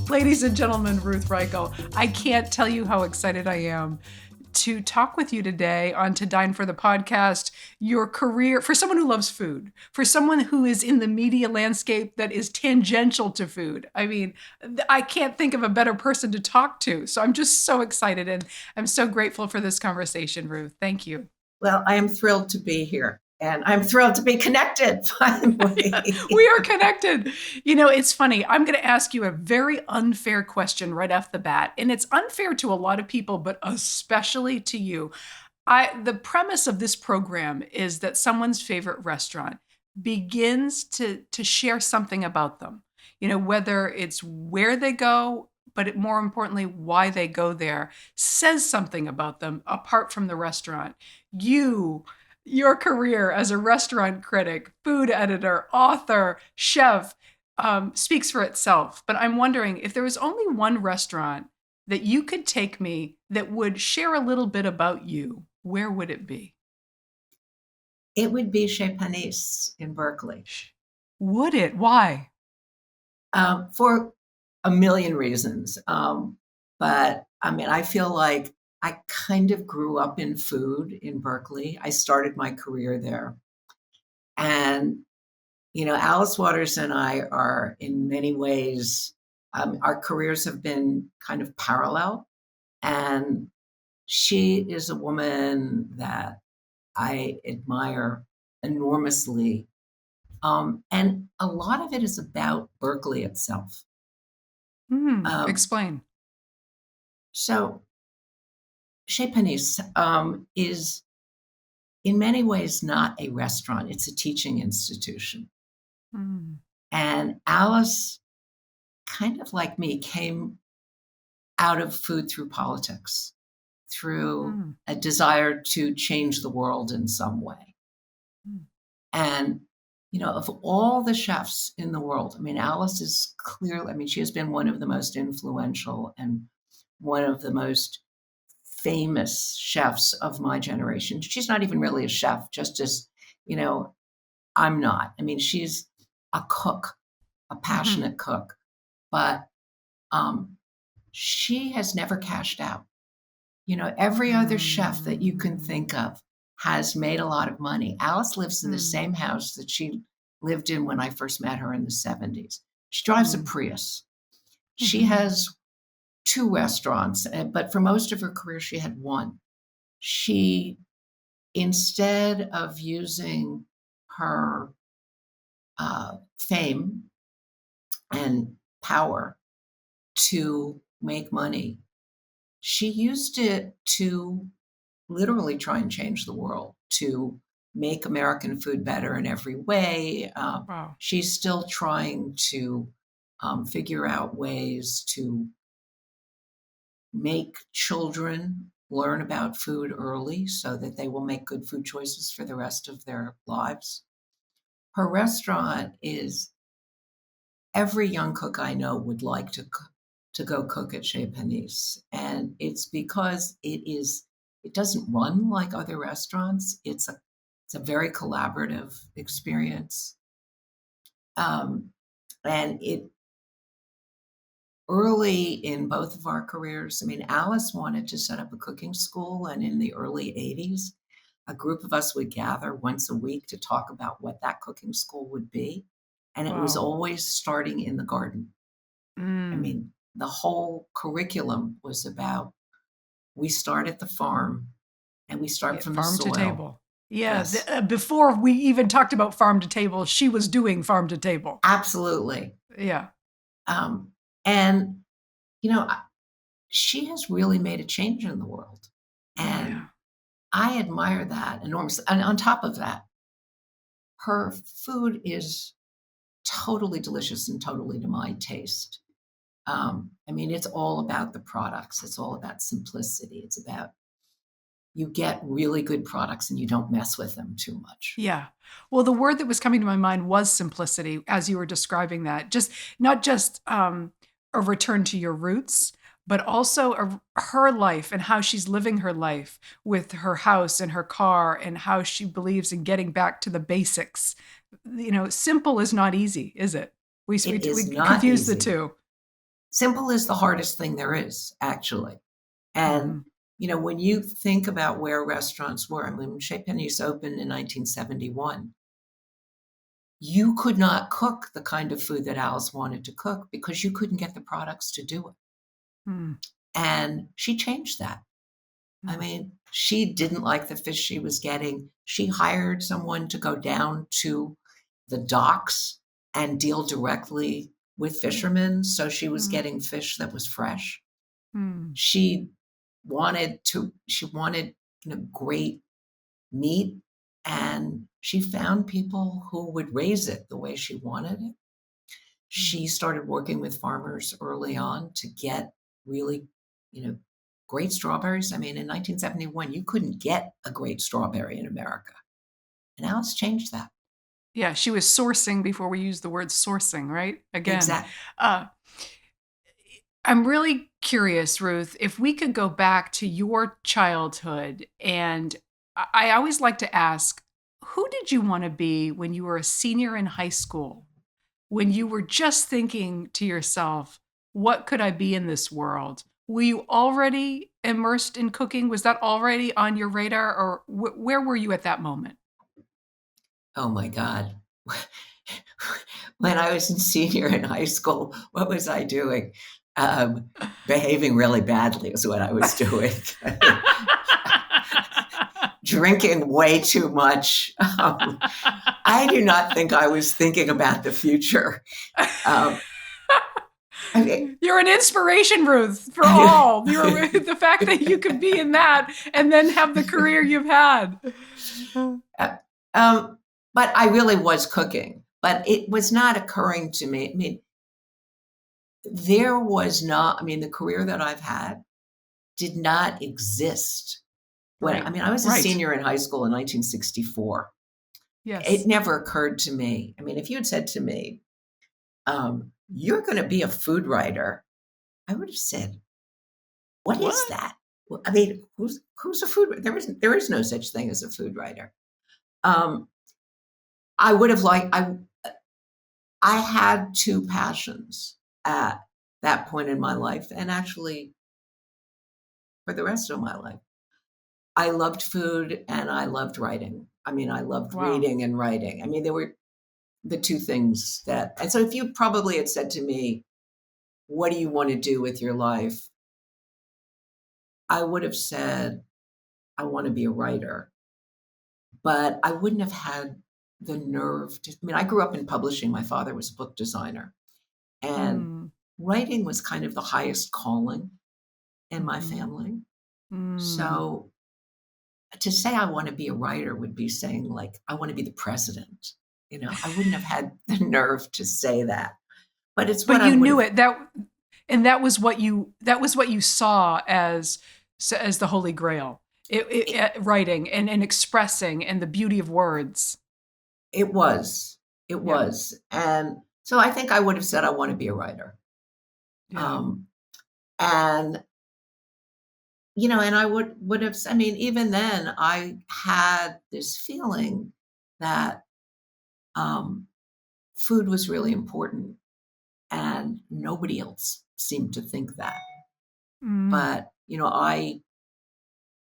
Ladies and gentlemen, Ruth Reichl, I can't tell you how excited I am to talk with you today on To Dine for the podcast. Your career, for someone who loves food, for someone who is in the media landscape that is tangential to food. I mean, I can't think of a better person to talk to. So I'm just so excited and I'm so grateful for this conversation, Ruth. Thank you. Well, I am thrilled to be here. And I'm thrilled to be connected, finally. We are connected. You know, it's funny. I'm going to ask you a very unfair question right off the bat. And it's unfair to a lot of people, but especially to you. The premise of this program is that someone's favorite restaurant begins to share something about them. You know, whether it's where they go, but more importantly, why they go there, says something about them apart from the restaurant. Your career as a restaurant critic, food editor, author, chef speaks for itself. But I'm wondering if there was only one restaurant that you could take me that would share a little bit about you, where would it be? It would be Chez Panisse in Berkeley. Would it? Why? For a million reasons. But I mean, I feel like I kind of grew up in food in Berkeley. I started my career there. And, you know, Alice Waters and I are in many ways, our careers have been kind of parallel. And she is a woman that I admire enormously. And a lot of it is about Berkeley itself. Explain. So Chez Panisse is in many ways not a restaurant. It's a teaching institution. And Alice, kind of like me, came out of food through politics, through a desire to change the world in some way. And, you know, of all the chefs in the world, I mean, Alice is clearly, I mean, she has been one of the most influential and one of the most famous chefs of my generation. She's not even really a chef, just as, you know, I'm not. I mean, she's a cook, a passionate cook, but she has never cashed out. You know, every other chef that you can think of has made a lot of money. Alice lives in the same house that she lived in when I first met her in the 70s. She drives a Prius. She has 2 restaurants, but for most of her career, she had 1. She, instead of using her fame and power to make money, she used it to literally try and change the world, to make American food better in every way. Wow. She's still trying to figure out ways to make children learn about food early so that they will make good food choices for the rest of their lives. Her restaurant is, every young cook I know would like to go cook at Chez Panisse. And it's because it doesn't run like other restaurants. It's a very collaborative experience. And it, early in both of our careers, I mean, Alice wanted to set up a cooking school, and in the early 80s, a group of us would gather once a week to talk about what that cooking school would be. And it was always starting in the garden. I mean, the whole curriculum was about, we start at the farm and we start from farm the soil. To table. Yes. Before we even talked about farm to table, she was doing farm to table. Absolutely. Yeah. And, you know, she has really made a change in the world. And I admire that enormously. And on top of that, her food is totally delicious and totally to my taste. I mean, it's all about the products. It's all about simplicity. It's about, you get really good products and you don't mess with them too much. Yeah. Well, the word that was coming to my mind was simplicity as you were describing that. Just not just a return to your roots, but also her life and how she's living her life with her house and her car and how she believes in getting back to the basics. You know, simple is not easy, is it? We confuse the two. Simple is the hardest thing there is, actually. And, Mm-hmm. when you think about where restaurants were, I mean, when Chez Panisse opened in 1971, you could not cook the kind of food that Alice wanted to cook because you couldn't get the products to do it. Mm-hmm. And she changed that. I mean, she didn't like the fish she was getting. She hired someone to go down to the docks and deal directly with fishermen, so she was getting fish that was fresh. Mm-hmm. She wanted, great meat, and she found people who would raise it the way she wanted it. She started working with farmers early on to get really, great strawberries. I mean, in 1971, you couldn't get a great strawberry in America. And Alice changed that. Yeah, she was sourcing before we used the word sourcing, right? Again, Exactly. uh, I'm really curious, Ruth, if we could go back to your childhood. And I always like to ask, who did you want to be when you were a senior in high school? When you were just thinking to yourself, what could I be in this world? Were you already immersed in cooking? Was that already on your radar, or where were you at that moment? Oh my God. When I was a senior in high school, what was I doing? Behaving really badly is what I was doing. Drinking way too much. I do not think I was thinking about the future. Um, I mean, You're an inspiration, Ruth, for all. You're the fact that you could be in that and then have the career you've had. uh, um, but I really was cooking, but it was not occurring to me. I mean, the career that I've had did not exist Right. I was a Right. senior in high school in 1964. It Yes. never occurred to me. I mean, if you had said to me, you're going to be a food writer, I would have said, what is What? that? Well, I mean, who's a food writer? There is no such thing as a food writer. Um, I would have liked, I had two passions at that point in my life, and actually for the rest of my life. I loved food and I loved writing. I mean, I loved Wow. reading and writing. I mean, there were the two things and so if you probably had said to me, what do you want to do with your life? I would have said, I want to be a writer, but I wouldn't have had the nerve I grew up in publishing. My father was a book designer, and Mm. writing was kind of the highest calling in my Mm-hmm. family. Mm. So to say I want to be a writer would be saying, like, I want to be the president. I wouldn't have had the nerve to say that, but it's what But I you would knew have. it. That was what you saw as the Holy Grail. Writing and expressing and the beauty of words. It was. It Yeah. was. And so I think I would have said I want to be a writer. Yeah. Um, and and I would have even then I had this feeling that um, food was really important, and nobody else seemed to think that. Mm. But, I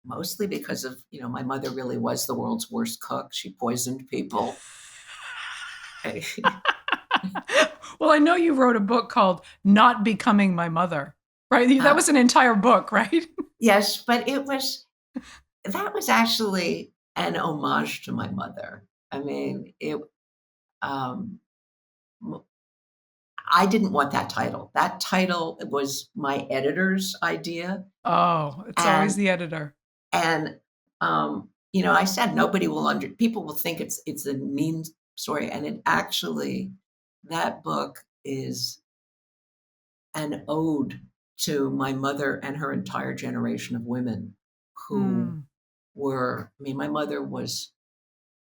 mostly because of, my mother really was the world's worst cook. She poisoned people. Well, I know you wrote a book called Not Becoming My Mother, right? That Uh, was an entire book, right? yes, but that was actually an homage to my mother. I mean, um, m I didn't want that title. That title was my editor's idea, Oh, it's always and the editor. and, I said nobody will people will think it's a mean story, and it actually that book is an ode to my mother and her entire generation of women who Mm. my mother was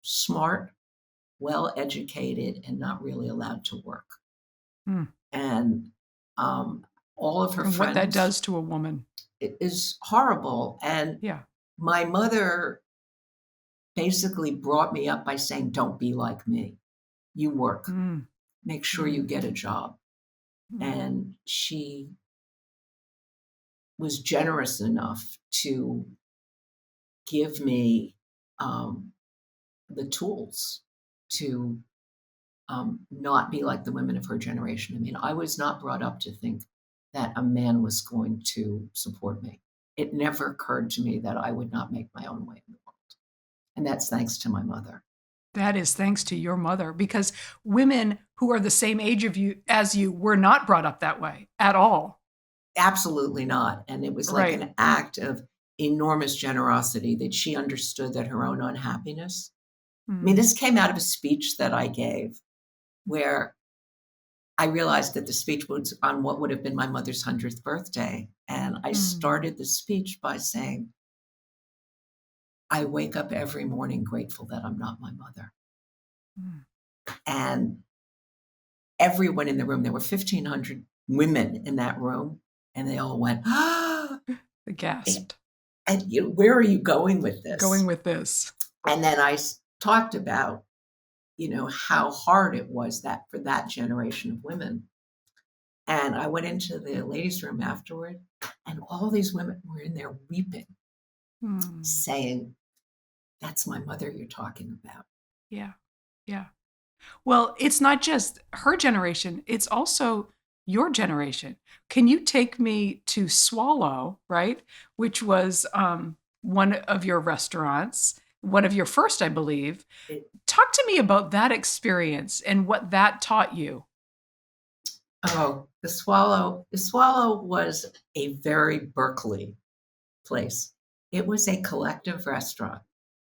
smart, well educated, and not really allowed to work. Mm. And all of her And what that friends, does to a woman. it is horrible. And Yeah. my mother basically brought me up by saying, don't be like me. You work, Mm. make sure you Mm. get a job. And she was generous enough to give me the tools to not be like the women of her generation. I mean, I was not brought up to think that a man was going to support me. It never occurred to me that I would not make my own way in the world. And that's thanks to my mother. That is thanks to your mother, because women who are the same age of you as you were not brought up that way at all. Absolutely not. And it was like Right. an act of enormous generosity that she understood that her own unhappiness. I mean, this came out of a speech that I gave where I realized that the speech was on what would have been my mother's 100th birthday. And I started the speech by saying, I wake up every morning grateful that I'm not my mother. And everyone in the room, there were 1,500 women in that room, and they all went, ah, gasped. And where are you going with this? Going with this. And then I talked about, how hard it was that for that generation of women. And I went into the ladies' room afterward, and all these women were in there weeping, saying, that's my mother you're talking about. Yeah. Yeah. Well, it's not just her generation, it's also your generation. Can you take me to Swallow, right? Which was one of your restaurants, one of your first, I believe. Talk to me about that experience and what that taught you. Oh, the Swallow was a very Berkeley place. It was a collective restaurant.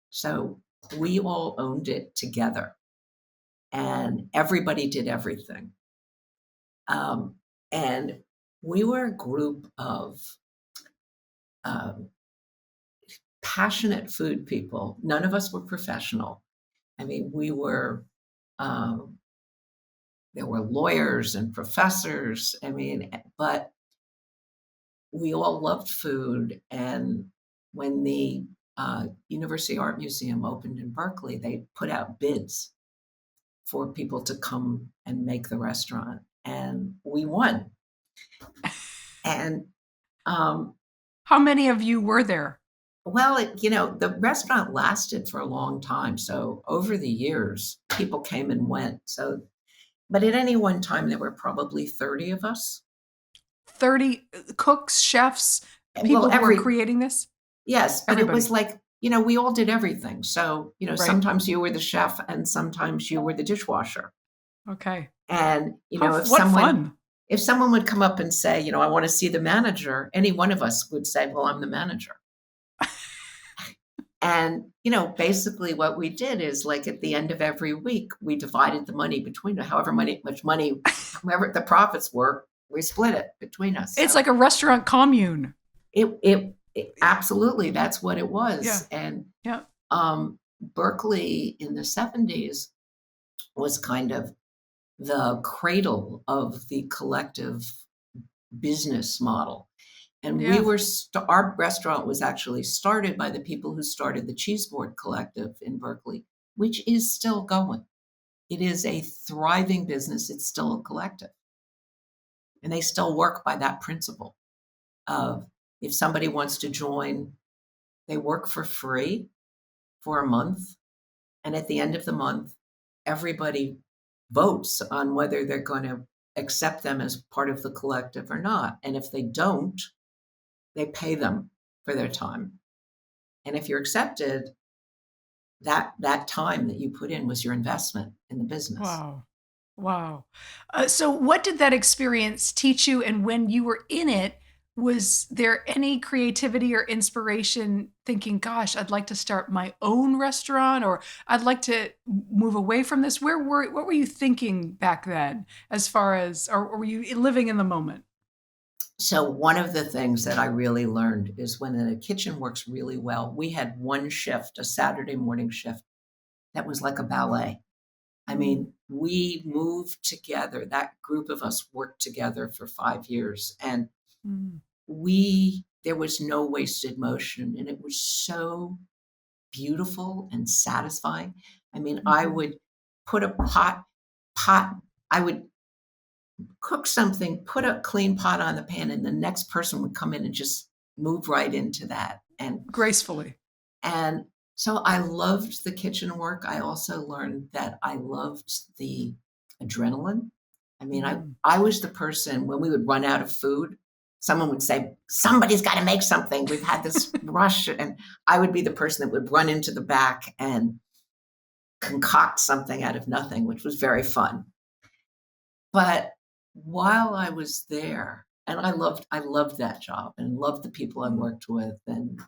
So we all owned it together, and everybody did everything. And we were a group of passionate food people. None of us were professional. I mean, we were, there were lawyers and professors. I mean, but we all loved food. And when the University Art Museum opened in Berkeley, they put out bids for people to come and make the restaurant. And we won. And how many of you were there? Well, the restaurant lasted for a long time. So over the years, people came and went. So, but at any one time, there were probably 30 of us. 30 cooks, chefs, people who were creating this? Yes, but everybody. It was like, we all did everything. So, right. Sometimes you were the chef and sometimes you were the dishwasher. Okay. And, if someone would come up and say, I want to see the manager, any one of us would say, well, I'm the manager. And, basically what we did is, like, at the end of every week, we divided the money between however much money, whoever the profits were, we split it between us. It's like a restaurant commune. It absolutely, that's what it was. Yeah. And Berkeley in the 70s was kind of the cradle of the collective business model. And we were, our restaurant was actually started by the people who started the Cheese Board Collective in Berkeley, which is still going. It is a thriving business. It's still a collective. And they still work by that principle of, if somebody wants to join, they work for free for a month. And at the end of the month, everybody votes on whether they're going to accept them as part of the collective or not. And if they don't, they pay them for their time. And if you're accepted, that time that you put in was your investment in the business. Wow. So what did that experience teach you? And when you were in it, was there any creativity or inspiration thinking, gosh, I'd like to start my own restaurant, or I'd like to move away from this? What were you thinking back then, as far as, or were you living in the moment? So one of the things that I really learned is when the kitchen works really well, we had one shift, a Saturday morning shift, that was like a ballet. I mean, we moved together. That group of us worked together for 5 years, and there was no wasted motion, and it was so beautiful and satisfying. I mean, I would put a pot, I would cook something, put a clean pot on the pan, and the next person would come in and just move right into that. Gracefully. And so I loved the kitchen work. I also learned that I loved the adrenaline. I mean, I was the person when we would run out of food, someone would say, somebody's got to make something. We've had this rush. And I would be the person that would run into the back and concoct something out of nothing, which was very fun. But while I was there, and I loved that job and loved the people I worked with, and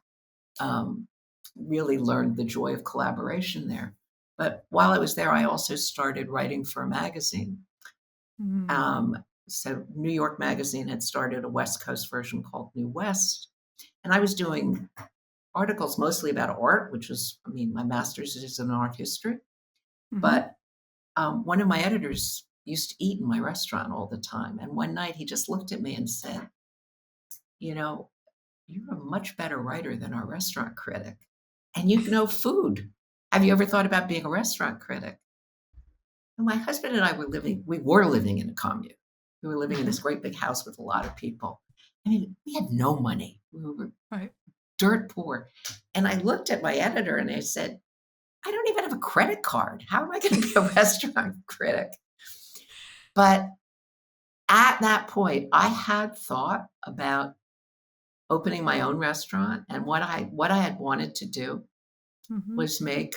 really learned the joy of collaboration there. But while I was there, I also started writing for a magazine. So New York Magazine had started a West Coast version called New West. And I was doing articles mostly about art, which was, I mean, my master's is in art history. But one of my editors used to eat in my restaurant all the time. And one night he just looked at me and said, you know, you're a much better writer than our restaurant critic. And you know food. Have you ever thought about being a restaurant critic? And my husband and I were living in a commune. We were living in this great big house with a lot of people. I mean, we had no money. We were dirt poor. And I looked at my editor and I said, I don't even have a credit card. How am I going to be a restaurant critic? But at that point, I had thought about opening my own restaurant. And what I had wanted to do was I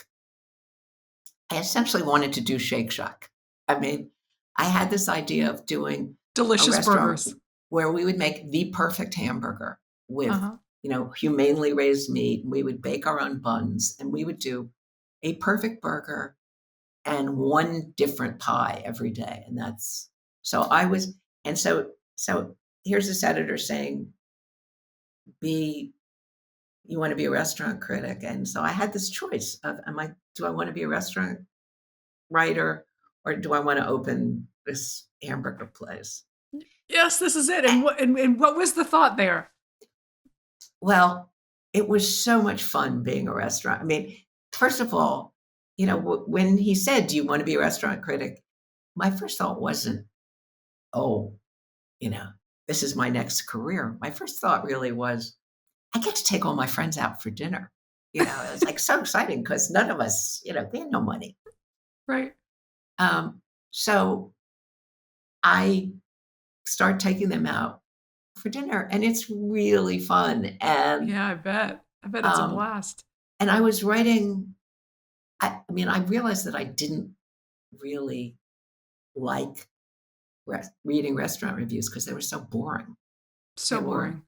essentially wanted to do Shake Shack. I mean, I had this idea of doing delicious burgers where we would make the perfect hamburger with, humanely raised meat. And we would bake our own buns and we would do a perfect burger and one different pie every day. And so here's this editor saying, you want to be a restaurant critic. And so I had this choice of, do I want to be a restaurant writer or do I want to open this hamburger place? Yes, this is it. And what was the thought there? Well, it was so much fun being a restaurant. I mean, first of all, when he said, do you want to be a restaurant critic? My first thought wasn't, this is my next career. My first thought really was, I get to take all my friends out for dinner. It was like so exciting because none of us, we had no money. Right. So I start taking them out for dinner and it's really fun. And yeah, I bet it's a blast. And I was writing, I realized that I didn't really like reading restaurant reviews because they were so boring. So boring.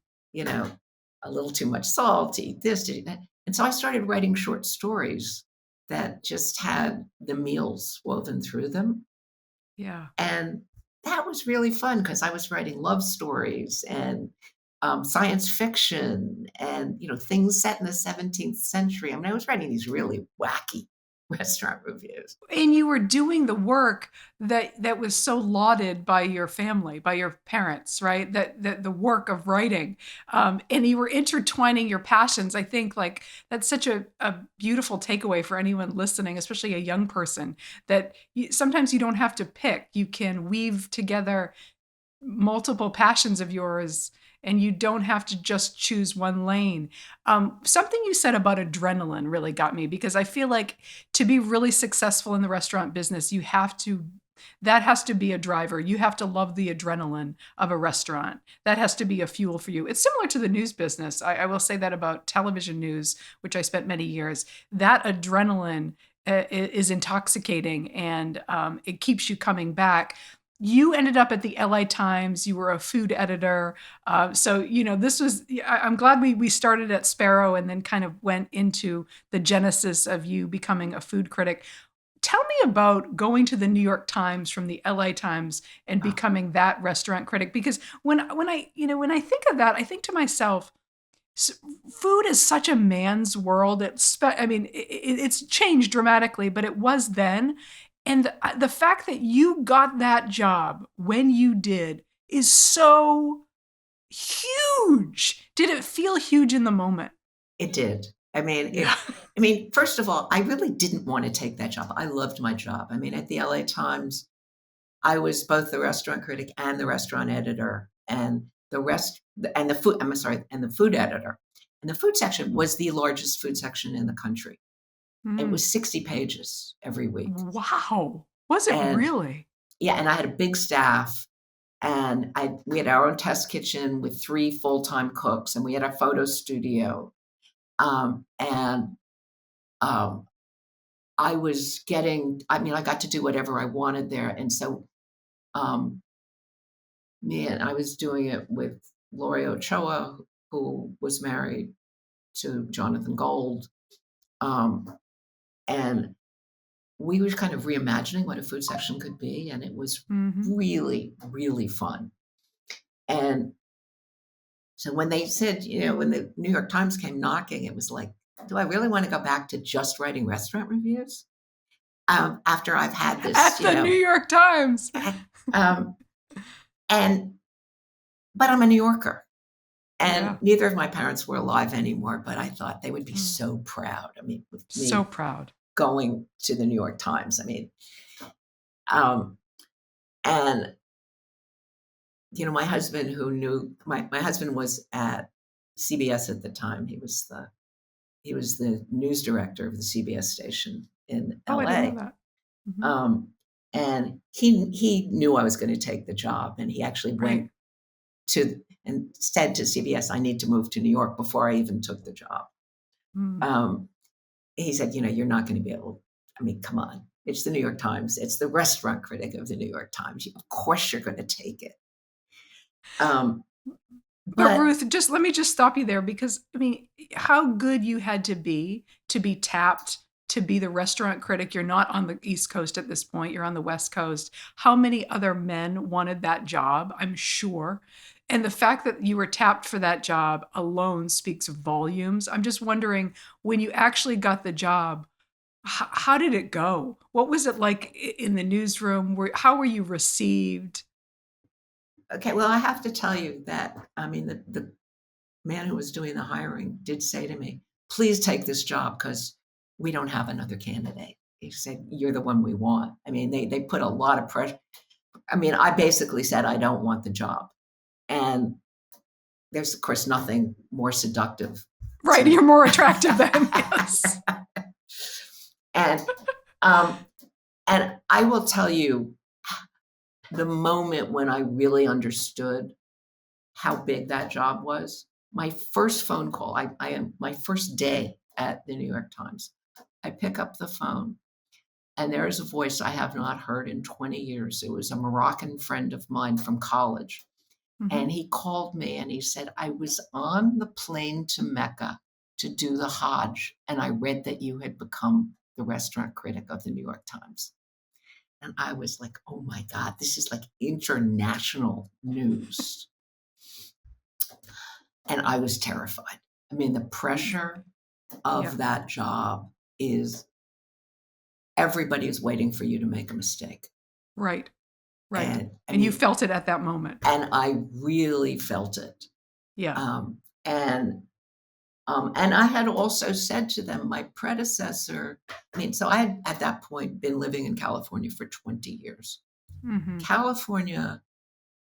A little too much salt, to eat this, to eat that. And so I started writing short stories that just had the meals woven through them. Yeah. And that was really fun because I was writing love stories and science fiction and, things set in the 17th century. I was writing these really wacky restaurant reviews. And you were doing the work that was so lauded by your family, by your parents, right? That the work of writing, and you were intertwining your passions. I think that's such a beautiful takeaway for anyone listening, especially a young person, that sometimes you don't have to pick. You can weave together multiple passions of yours and you don't have to just choose one lane. Something you said about adrenaline really got me because I feel like to be really successful in the restaurant business, that has to be a driver. You have to love the adrenaline of a restaurant. That has to be a fuel for you. It's similar to the news business. I will say that about television news, which I spent many years. That adrenaline is intoxicating and it keeps you coming back. You ended up at the LA Times. You were a food editor. So, this was, I'm glad we started at Sparrow and then kind of went into the genesis of you becoming a food critic. Tell me about going to the New York Times from the LA Times and becoming that restaurant critic. Because when I think of that, I think to myself, food is such a man's world. It's changed dramatically, but it was then. And the fact that you got that job when you did is so huge. Did it feel huge in the moment? It did. First of all, I really didn't want to take that job. I loved my job. At the LA Times, I was both the restaurant critic and the restaurant editor, and the food. I'm sorry, and the food editor. And the food section was the largest food section in the country. It Mm. was 60 pages every week, Wow. Was it and really? yeah, and I had a big staff, and we had our own test kitchen with 3 full-time cooks, and we had a photo studio, and I was getting. I mean, I got to do whatever I wanted there, and so um, I was doing it with Laurie Ochoa, who was married to Jonathan Gold, um, and we were kind of reimagining what a food section could be, and it was Mm-hmm. really, really fun. And so when they said, when the New York Times came knocking, it was like, do I really want to go back to just writing restaurant reviews? After I've had this, At the New York Times. um, and but I'm a New Yorker, and neither of my parents were alive anymore. But I thought they would be so proud. I mean, with me So proud. going to the New York Times. I mean, and my husband, who knew my husband was at CBS at the time. He was the news director of the CBS station in Oh, I didn't LA. know that. Mm-hmm. And he knew I was going to take the job, and he actually went to and said to CBS, "I need to move to New York," before I even took the job. Mm. He said, "You're not going to be able. I mean, come on. It's the New York Times. It's the restaurant critic of the New York Times. Of course, you're going to take it." But But Ruth, let me just stop you there, because I mean, how good you had to be tapped to be the restaurant critic. You're not on the East Coast at this point, you're on the West Coast. How many other men wanted that job? I'm sure. And the fact that you were tapped for that job alone speaks volumes. I'm just wondering, when you actually got the job, how did it go? What was it like in the newsroom? How were you received? okay, well, I have to tell you that, I mean, the man who was doing the hiring did say to me, "Please take this job because we don't have another candidate." He said, "You're the one we want." I mean, they put a lot of pressure. I mean, I basically said, "I don't want the job." And there's, of course, nothing more seductive Right, to you're more attractive than yes. and um, and I will tell you, the moment when I really understood how big that job was, my first phone call, I am my first day at the New York Times. I pick up the phone, and there is a voice I have not heard in 20 years. It was a Moroccan friend of mine from college. Mm-hmm. And he called me and he said, "I was on the plane to Mecca to do the Hajj, and I read that you had become the restaurant critic of the New York Times." And I was like, "Oh my God, this is like international news." And I was terrified. I mean, the pressure of that job is everybody is waiting for you to make a mistake. Right. Right. And And you felt it at that moment. And I really felt it. Yeah. And I had also said to them, my predecessor, I mean, so I had at that point been living in California for 20 years. Mm-hmm. California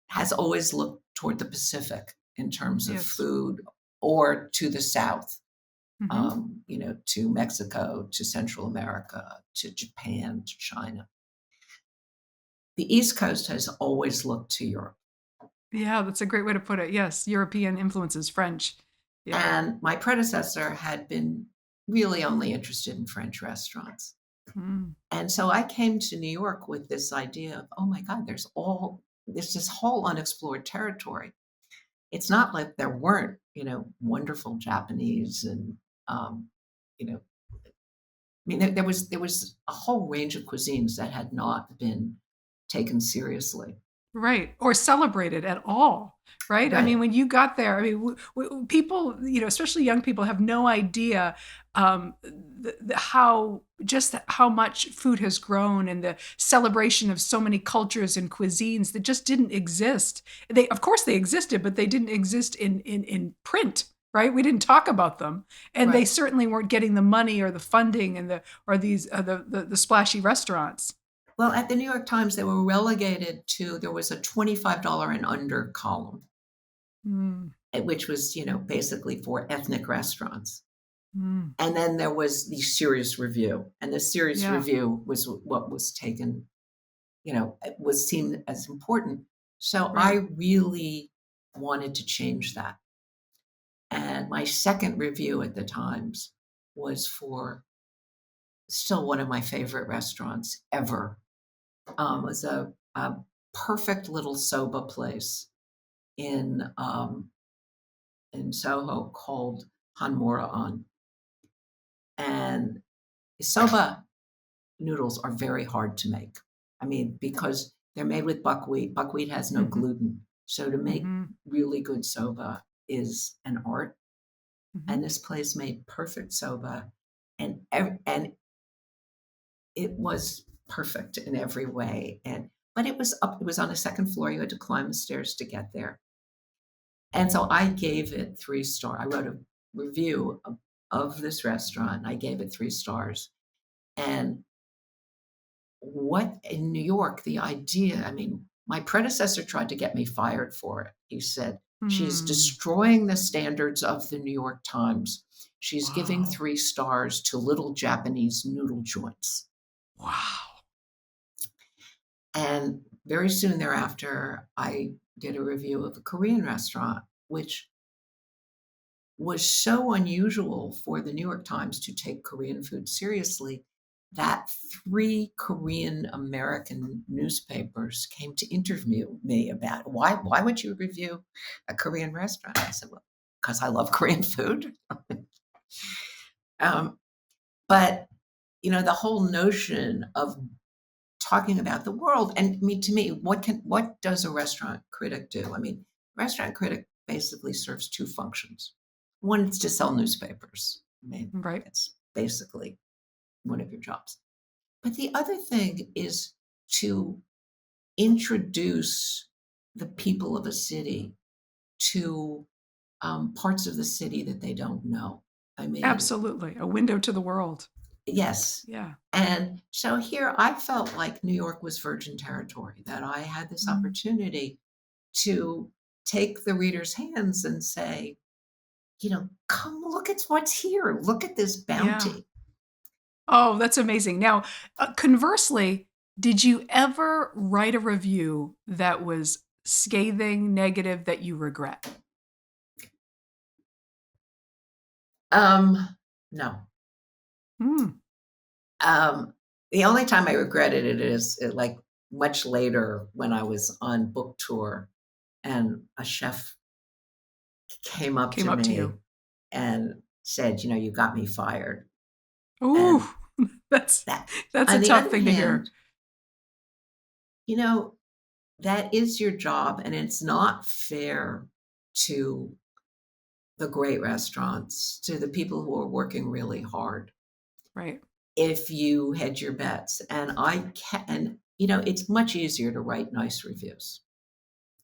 has always looked toward the Pacific in terms of Yes. food, or to the South, Mm-hmm. To Mexico, to Central America, to Japan, to China. The East Coast has always looked to Europe. Yeah, that's a great way to put it. Yes, European influences, French. Yeah. And my predecessor had been really only interested in French restaurants. Mm. And so I came to New York with this idea of, oh my God, there's this whole unexplored territory. It's not like there weren't, wonderful Japanese and, I mean, there was a whole range of cuisines that had not been taken seriously. Right. Or celebrated at all. Right. I mean, Right. when you got there, I mean, people, especially young people, have no idea how much food has grown, and the celebration of so many cultures and cuisines that just didn't exist. Of course, they existed, but they didn't exist in print. Right. We didn't talk about them, and they Right. certainly weren't getting the money or the funding and the splashy restaurants. Well, at the New York Times, they were relegated to, there was a $25 and under column, Mm, which was, basically for ethnic restaurants. mm, And then there was the serious review, and the serious yeah, review was what was taken, it was seen as important. So right. I really wanted to change that. And my second review at the Times was for still one of my favorite restaurants ever. It was a perfect little soba place in in Soho called Hanmura. And soba noodles are very hard to make. I mean, because they're made with buckwheat. Buckwheat has no Hmm. gluten. So to make Hmm. really good soba is an art. Hmm. And this place made perfect soba, and it was perfect in every way. And but it was up. It was on the second floor. You had to climb the stairs to get there. And so I gave it 3 stars. I wrote a review of this restaurant. I gave it 3 stars. And what in New York, the idea, I mean, my predecessor tried to get me fired for it. He said, she's Mm, destroying the standards of the New York Times. She's giving wow. 3 stars to little Japanese noodle joints. Wow. And very soon thereafter, I did a review of a Korean restaurant, which was so unusual for the New York Times to take Korean food seriously that 3 Korean American newspapers came to interview me about why would you review a Korean restaurant? I said, well, because I love Korean food. um, but the whole notion of talking about the world, and to me, what does a restaurant critic do? I mean, restaurant critic basically serves 2 functions. One is to sell newspapers. I mean, Right. it's basically one of your jobs. But the other thing is to introduce the people of a city to parts of the city that they don't know. I mean, Absolutely. A window to the world. yes. Yeah. And so here I felt like New York was virgin territory, that I had this Mm, opportunity to take the reader's hands and say, come look at what's here. Look at this yeah. bounty. Oh, that's amazing. Now, conversely, did you ever write a review that was scathing, negative, that you regret? No. Hmm. Um, the only time I regretted it is like much later when I was on book tour and a chef came up Came to up to me you. and said, you got me fired. Ooh, And that's that, that's a on the tough other thing to hear. hand, you know, that is your job, and it's not fair to the great restaurants, to the people who are working really hard, Right. if you hedge your bets. And it's much easier to write nice reviews.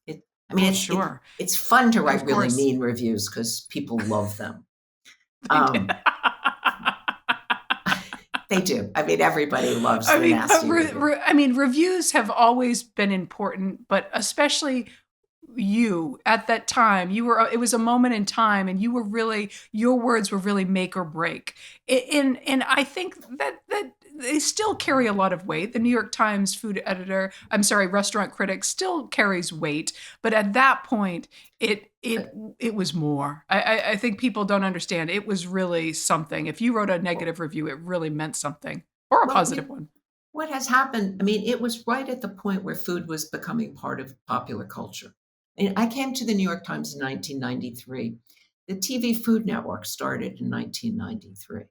I mean, Oh, it's sure. it's fun to write Of really course. mean reviews because people love them. They did. Um, they do. I mean, everybody loves I the mean, nasty review. reviews have always been important, but especially you at that time, it was a moment in time, and you were really, your words were really make or break. And I think that they still carry a lot of weight. The New York Times food editor, I'm sorry, restaurant critic still carries weight, but at that point, Uh, it was more. I think people don't understand. It was really something. If you wrote a negative review, it really meant something, or a well, positive one. what has happened? I mean, it was right at the point where food was becoming part of popular culture. And I came to the New York Times in 1993. The TV Food Network started in 1993.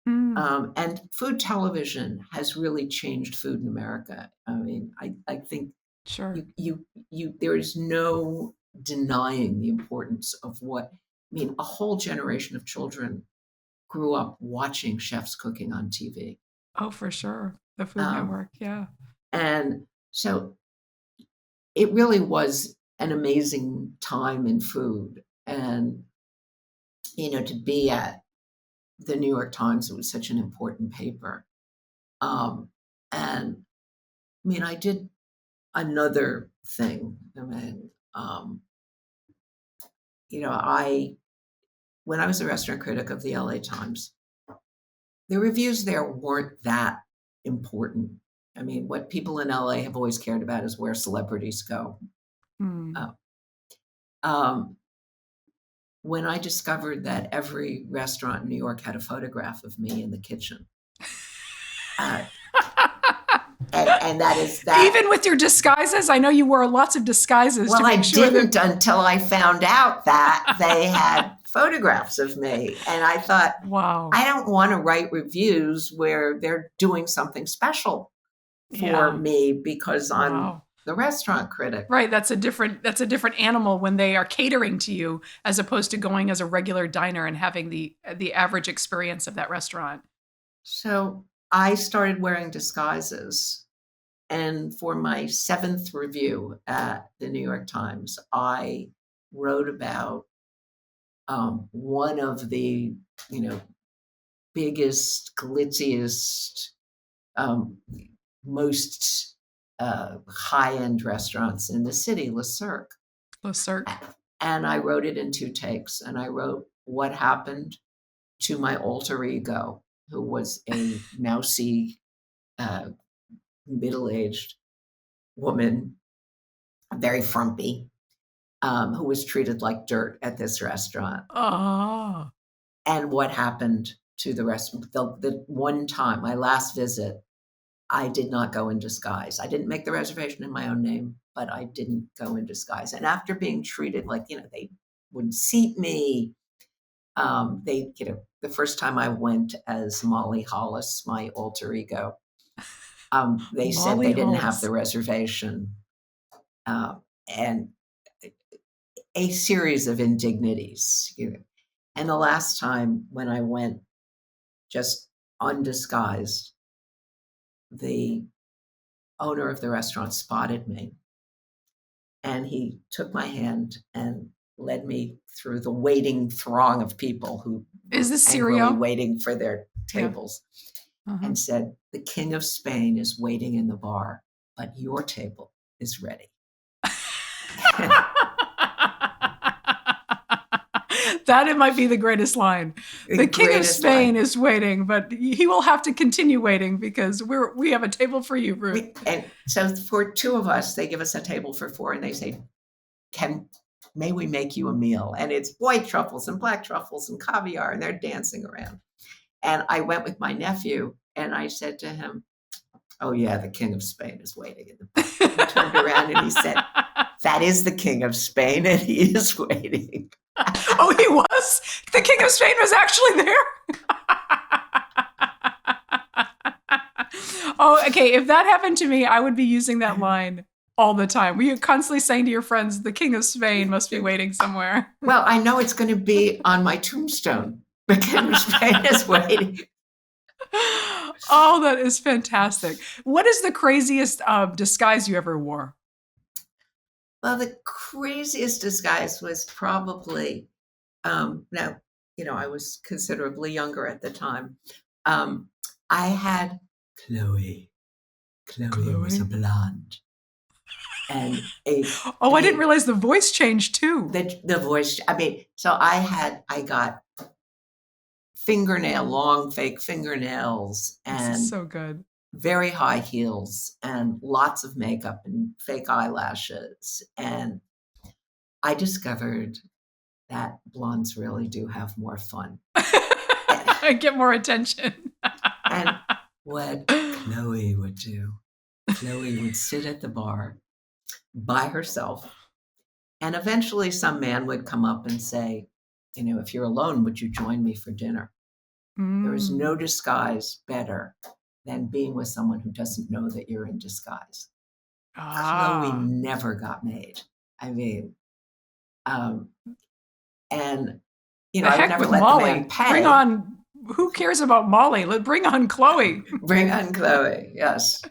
Mm, And food television has really changed food in America. I mean, I think sure. there is no denying the importance of what, I mean, a whole generation of children grew up watching chefs cooking on TV. Oh, for sure. The Food Um, Network. Yeah. and so it really was an amazing time in food. And, to be at the New York Times, it was such an important paper. Um, and mean, I did another thing. I mean, when I was a restaurant critic of the LA Times, the reviews there weren't that important. I mean, what people in LA have always cared about is where celebrities go. Uh, um, when I discovered that every restaurant in New York had a photograph of me in the kitchen, uh, and that is that. Even with your disguises, I know you wore lots of disguises. Well, to make I sure didn't until I found out that they had photographs of me, and I thought, wow, I don't want to write reviews where they're doing something special for me because I'm the restaurant critic. Right, that's a different animal when they are catering to you as opposed to going as a regular diner and having the average experience of that restaurant. So I started wearing disguises, and for my 7th review at the New York Times, I wrote about one of the biggest, glitziest, most high-end restaurants in the city, Le Cirque. Le Cirque. And I wrote it in 2 takes. And I wrote what happened to my alter ego, who was a mousy, middle-aged woman, very frumpy, who was treated like dirt at this restaurant. Oh. And what happened to the restaurant. The one time, my last visit, I did not go in disguise. I didn't make the reservation in my own name, but I didn't go in disguise. And after being treated like, they wouldn't seat me. The first time I went as Molly Hollis, my alter ego, they said they didn't have the reservation. And a series of indignities. And the last time when I went just undisguised, the owner of the restaurant spotted me, and he took my hand and led me through the waiting throng of people who is this angrily waiting for their tables, and said, "The King of Spain is waiting in the bar, but your table is ready." That it might be the greatest line. The King of Spain is waiting, but he will have to continue waiting because we have a table for you, Ruth. And so for 2 of us, they give us a table for 4, and they say, may we make you a meal? And it's white truffles and black truffles and caviar, and they're dancing around. And I went with my nephew, and I said to him, "Oh yeah, the King of Spain is waiting in the bar." He turned around and he said, "That is the King of Spain, and he is waiting." Oh, he was? The King of Spain was actually there? Oh, okay. If that happened to me, I would be using that line all the time. Were you constantly saying to your friends, the King of Spain must be waiting somewhere? Well, I know it's going to be on my tombstone. The King of Spain is waiting. Oh, that is fantastic. What is the craziest disguise you ever wore? Well, the craziest disguise was probably, I was considerably younger at the time. I had Chloe. Chloe was a blonde. And I didn't realize the voice changed too. The voice, so I got long fake fingernails, and this is so good. Very high heels and lots of makeup and fake eyelashes. And I discovered that blondes really do have more fun. I get more attention. And what Chloe would do, Chloe would sit at the bar by herself, and eventually some man would come up and say, "If you're alone, would you join me for dinner?" There is no disguise better than being with someone who doesn't know that you're in disguise. Chloe never got made. I would never let Molly. the man pay. Bring on, who cares about Molly? Bring on Chloe. Bring on Chloe, yes.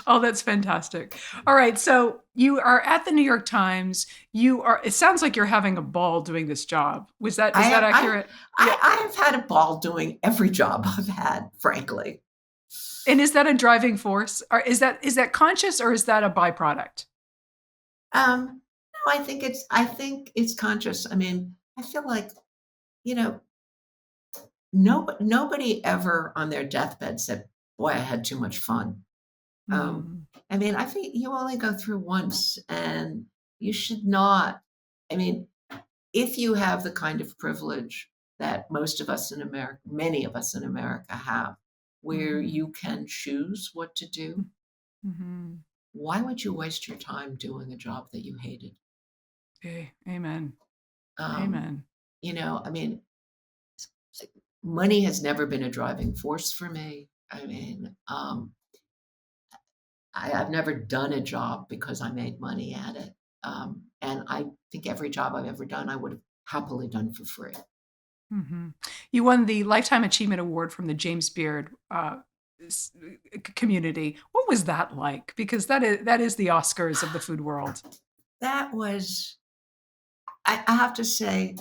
Oh, that's fantastic. All right, so you are at the New York Times. It sounds like you're having a ball doing this job. Is that accurate? I have had a ball doing every job I've had, frankly. And is that a driving force, or is that conscious, or is that a byproduct? No, I think it's conscious. I mean, I feel like, you know, nobody ever on their deathbed said, "Boy, I had too much fun." Um, Mm, I mean, I think you only go through once, and you should not. I mean, if you have the kind of privilege that most of us in America, many of us in America have, where mhm, you can choose what to do, mhm. why would you waste your time doing a job that you hated? Okay, amen. Um, Amen. I mean, like, money has never been a driving force for me. I mean, I've never done a job because I made money at it. And I think every job I've ever done, I would have happily done for free. Mhm. You won the Lifetime Achievement Award from the James Beard s- community. What was that like? Because that is the Oscars of the food world. That was, I have to say,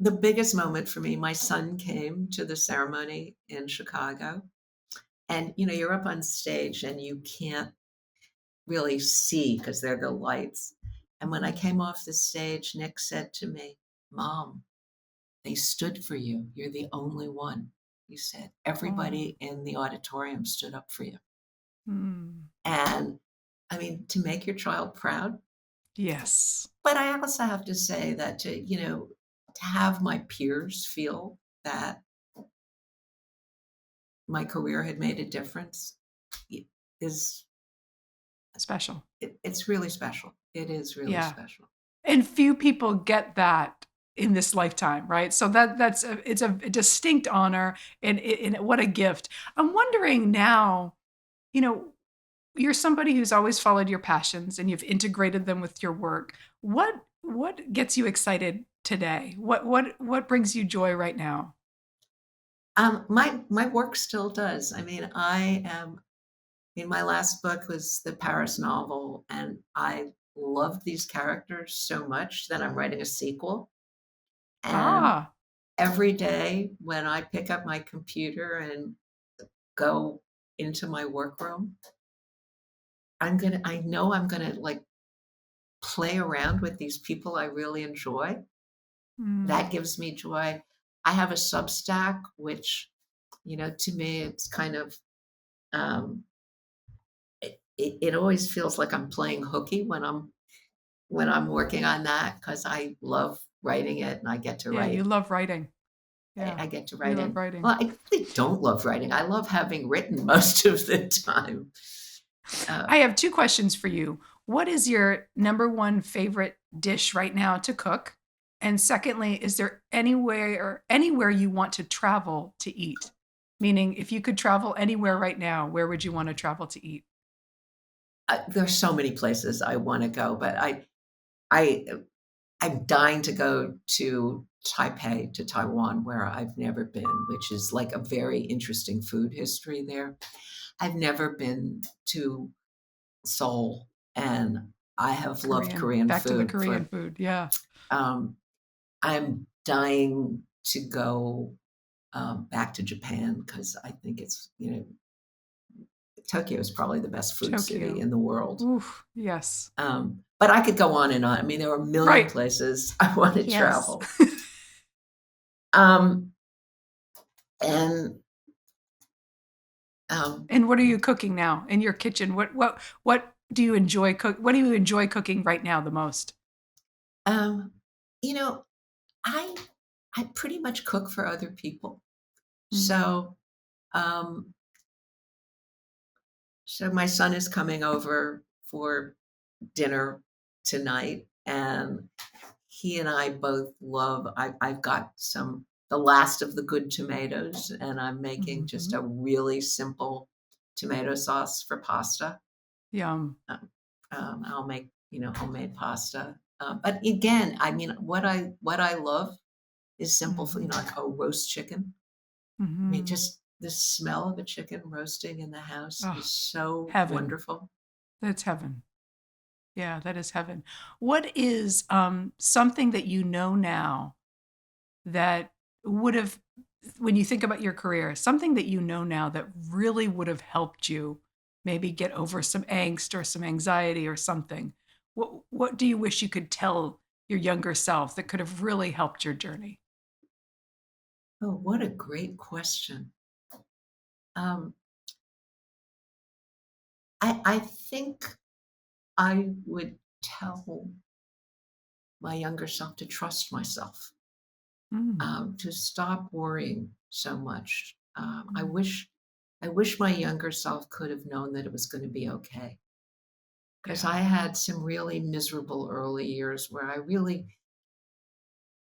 the biggest moment for me. My son came to the ceremony in Chicago, and you're up on stage and you can't really see because there are the lights. And when I Mhm. came off the stage, Nick said to me, "Mom, they stood for you. You're the only one." He said, Oh, "Everybody in the auditorium stood up for you." mm. And I mean, to make your child proud. Yes, But I also have to say that to have my peers feel that my career had made a difference i- is special. it's really special. It is really Yeah. special. And few people get that in this lifetime, right? So it's a distinct honor, and what a gift. I'm wondering now, you know, you're somebody who's always followed your passions and you've integrated them with your work. What gets you excited today? What brings you joy right now? My work still does. I mean, my last book was the Paris novel, and I loved these characters so much that I'm writing a sequel. And Ah, every day when I pick up my computer and go into my workroom, I know I'm gonna like play around with these people I really enjoy. mm, That gives me joy. I have a Substack, which, to me, it's kind of, um, it always feels like I'm playing hooky when I'm working on that because I love writing it and I get to yeah, you write. love writing. I, Yeah, I get to you write love in. writing. Well, I really don't love writing. I love having written most of the time. Uh, I have two questions for you. What is your number one favorite dish right now to cook? And secondly, is there anywhere you want to travel to eat? Meaning, if you could travel anywhere right now, where would you want to travel to eat? there's so many places I want to go, but I I'm dying to go to Taipei, to Taiwan, where I've never been, which is like a very interesting food history there. I've never been to Seoul, and I have loved Korean, Korean back to the food Korean for. food. Yeah. Um, I'm dying to go back to Japan because I think Tokyo is probably the best food city Tokyo. in the world. Oof. Yes. But I could go on and on. I mean, there are a million Right. places I want to Yes. travel. Um, and um, And what are you cooking now in your kitchen? What do you enjoy what do you enjoy cooking right now the most? um, you know, I I pretty much cook for other people. Mm, So um, so my son is coming over for dinner tonight, and he and I both love. I've got the last of the good tomatoes, and I'm making just mhm. a really simple tomato sauce for pasta. Yum. I'll make homemade pasta. But again, I mean, what I love is simple food. Mhm. Like a roast chicken. I mean, Mhm. just the smell of a chicken roasting in the house Oh, is so heaven. wonderful. That's heaven. Yeah, that is heaven. What is something that you know now that would have when you think about your career, something that you know now that really would have helped you maybe get over some angst or some anxiety or something. What do you wish you could tell your younger self that could have really helped your journey? Oh, what a great question. Um, I think I would tell my younger self to trust myself, Mm, to stop worrying so much. mm, I wish my younger self could have known that it was going to be okay. Because yeah. I had some really miserable early years where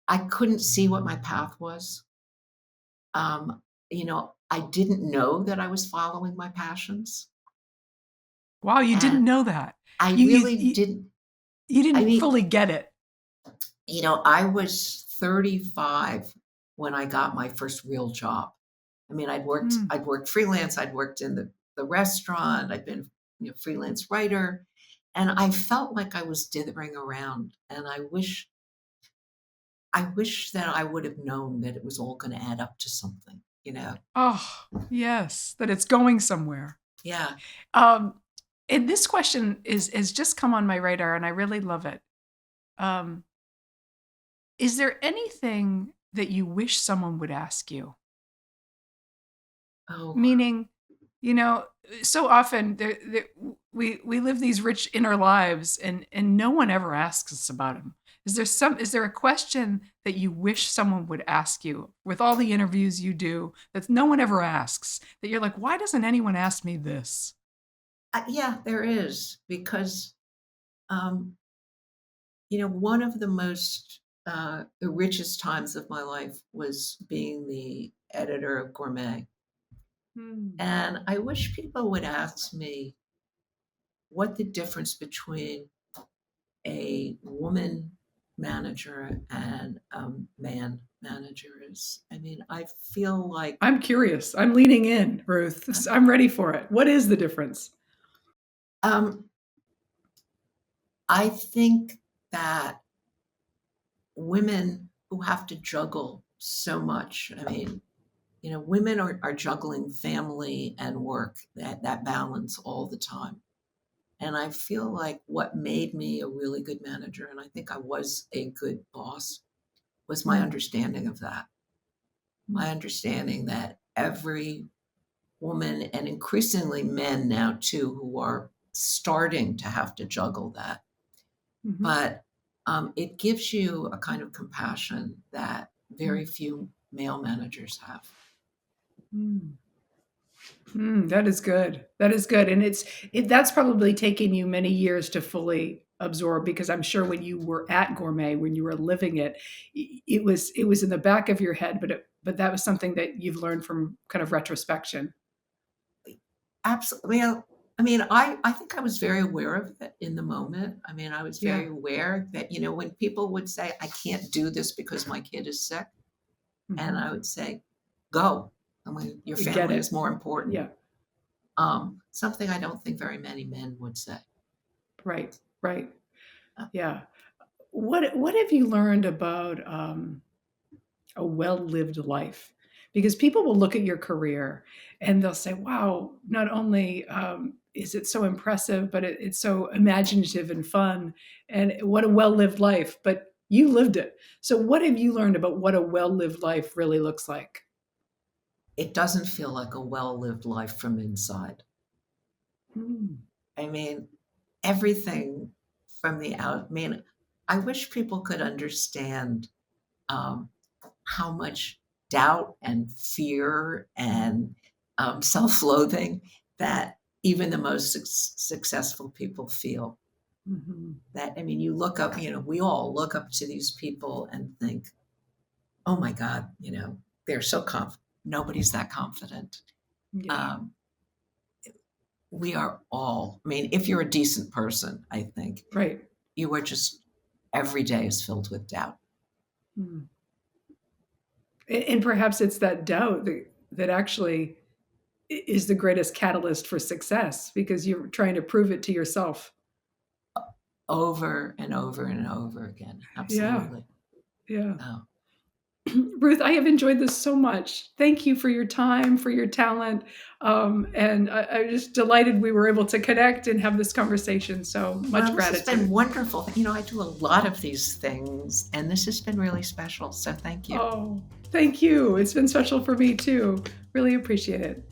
I couldn't see what my path was. I didn't know that I was following my passions, Wow, you didn't and know that. I You you really you, didn't. you I didn't mean, fully get it. I was 35 when I got my first real job. I mean, Mm, I'd worked freelance, I'd worked in the restaurant, I'd been, freelance writer, and I felt like I was dithering around, and I wish that I would have known that it was all gonna add up to something, you know? oh, yes, that it's going somewhere. Yeah. Um, and this question is has just come on my radar, and I really love it. Um, is there anything that you wish someone would ask you? Oh, Meaning, you know, so often we live these rich inner lives, and no one ever asks us about them. Is there a question that you wish someone would ask you with all the interviews you do that no one ever asks, that you're like, why doesn't anyone ask me this? yeah, there is, because, um, one of the richest times of my life was being the editor of Gourmet, Hmm. and I wish people would ask me what the difference between a woman manager and a man manager is. I mean, I feel like, I'm curious. I'm leaning in, Ruth. I'm ready for it. What is the difference? um, I think that women who have to juggle so much, I mean, women are juggling family and work, that balance all the time. And I feel like what made me a really good manager, and I think I was a good boss, was my Mm, understanding of that. My understanding that every woman, and increasingly men now too, who are starting to have to juggle that. mhm, But it gives you a kind of compassion that mm, very few male managers have. mm. That is good. That is good, and that's probably taken you many years to fully absorb, because I'm sure when you were at Gourmet, when you were living it, it was in the back of your head, but that was something that you've learned from kind of retrospection. Absolutely. Well, I mean, I think I was very aware of it in the moment. I mean, I was Yeah. very aware that, when people would say, I can't do this because my kid is sick, and Mhm. I would say, go. I mean, your You get family is it. more important. Yeah. Something I don't think very many men would say. Right. Right. Uh, Yeah. What have you learned about a well-lived life? Because people will look at your career and they'll say, wow, not only is it so impressive, but it's so imaginative and fun, and what a well-lived life, but you lived it. So what have you learned about what a well-lived life really looks like? It doesn't feel like a well lived life from inside. Mm, I mean, everything from the out. I mean, I wish people could understand um, how much doubt and fear and self-loathing that even the most successful people feel. mhm. That, I mean, you look up, we all look up to these people and think, oh my God, they're so confident. Nobody's that confident. Yeah, Um, we are all, I mean, if you're a decent person, I think right. you are just, every day is filled with doubt. Mm. And perhaps it's that doubt that actually is the greatest catalyst for success, because you're trying to prove it to yourself. Over and over and over again. Yeah, Absolutely. yeah. Oh. Ruth, I have enjoyed this so much. Thank you for your time, for your talent. And I'm just delighted we were able to connect and have this conversation. So much Well, this has been gratitude. wonderful. I do a lot of these things, and this has been really special. So thank you. Oh, thank you. It's been special for me too. Really appreciate it.